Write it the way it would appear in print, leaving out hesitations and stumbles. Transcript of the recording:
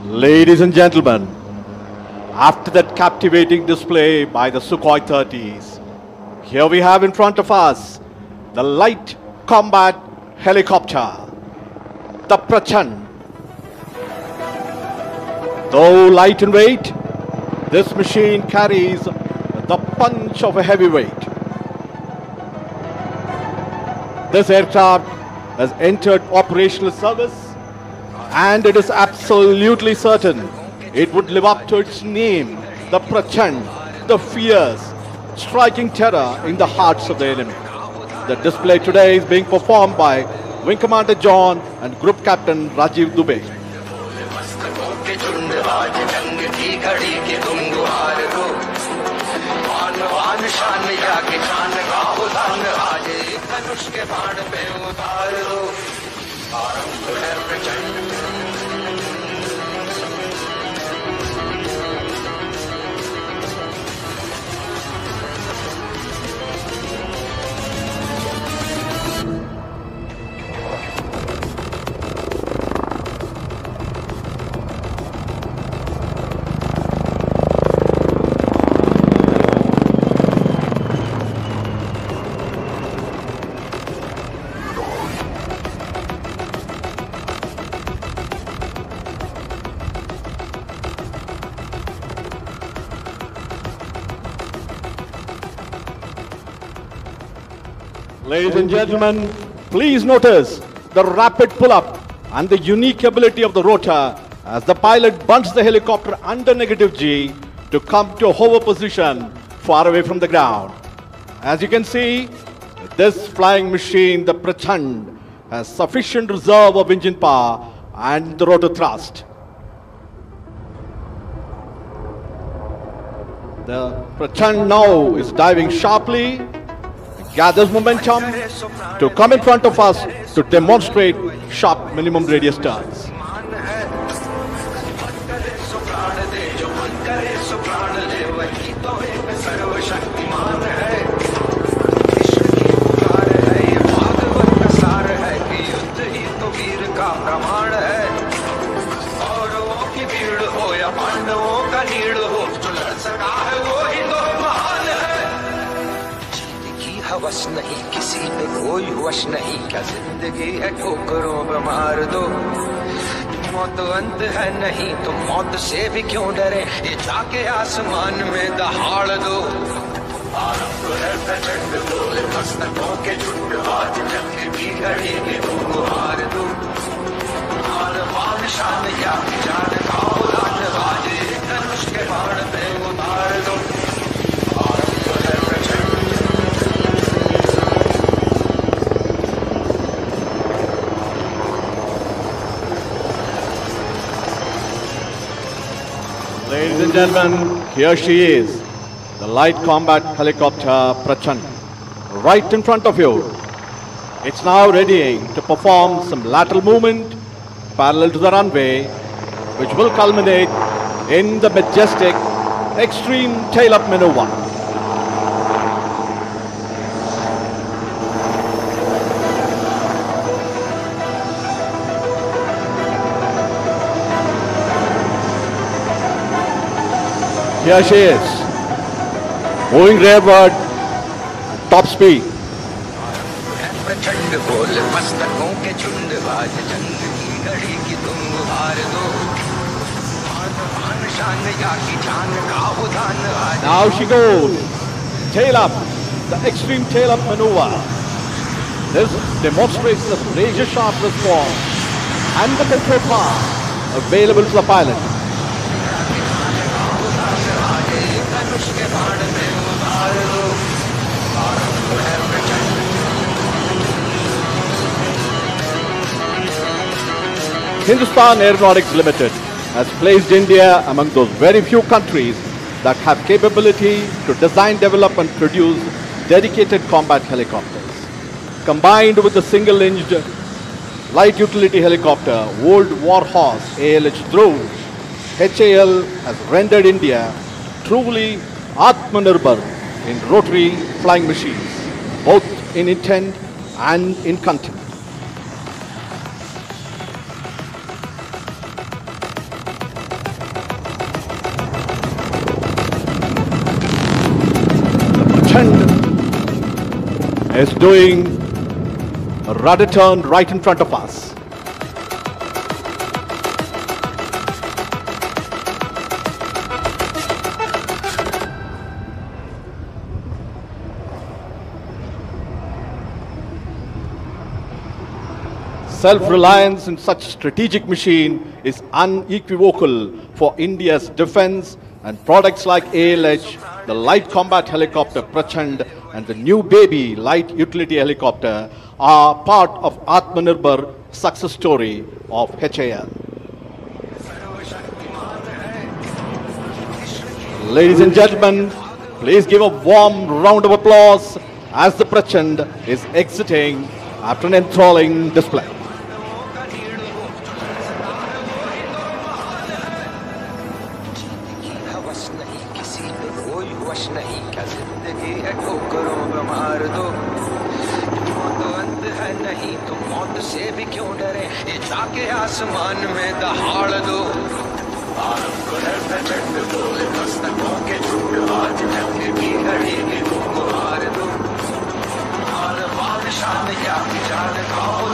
Ladies and gentlemen, after that captivating display by the Sukhoi 30s, here we have in front of us the light combat helicopter, the Prachand. Though light in weight, this machine carries the punch of a heavyweight. This aircraft has entered operational service, and it is absolutely certain it would live up to its name, the Prachand, the fierce, striking terror in the hearts of the enemy. The display today is being performed by Wing Commander John and Group Captain Rajiv Dubey. Ladies and gentlemen, please notice the rapid pull-up and the unique ability of the rotor as the pilot bunts the helicopter under negative G to come to a hover position far away from the ground. As you can see, this flying machine, the Prachand, has sufficient reserve of engine power and the rotor thrust. The Prachand now is diving sharply, gathers momentum to come in front of us to demonstrate sharp minimum radius turns. हवस नहीं किसी पे कोई वश नहीं क्या जिंदगी है ठोकरों पे मार दो मौत अंत है नहीं तो मौत से भी क्यों डरे ये जाके आसमान में दहाड़ दो आरंभ है प्रचंड बोले मस्तकों के झुंड आज जंग की घड़ी में तुमको हार दो हार मान शान या जान का उलान बाजे धनुष के बाण पे उतार दो आरंभ है प्रचंड। Ladies and gentlemen, here she is, the light combat helicopter Prachand, right in front of you. It's now readying to perform some lateral movement parallel to the runway, which will culminate in the majestic extreme tail-up maneuver. Here she is, moving rearward, top speed. प्रचंड बोल मस्तकों के झुंड आज जंग की घड़ी की तुम हार दो मान शान या की जान का उदान आज। Now she goes, tail up, the extreme tail up maneuver. This demonstrates the razor sharp response and the control power available to the pilot. Hindustan Aeronautics Limited has placed India among those very few countries that have capability to design, develop and produce dedicated combat helicopters. Combined with the single-engine light utility helicopter, Old Warhorse ALH Dhruv, HAL has rendered India truly Atmanirbhar in rotary flying machines, both in intent and in content. is doing a rudder turn right in front of us. Self-reliance in such strategic machine is unequivocal for India's defense, and products like ALH, the light combat helicopter Prachand, and the new baby light utility helicopter are part of Atmanirbhar success story of HAL. Ladies and gentlemen, please give a warm round of applause as the Prachand is exiting after an enthralling display. नहीं क्या जिंदगी है ठोकरों में मार दो मौत अंत है नहीं तो मौत से भी क्यों डरे ये जाके आसमान में दहाड़ दो के झूठ आज जंग भी लड़ेगी तुमको हार दो बादशाह ने क्या विचार खाओ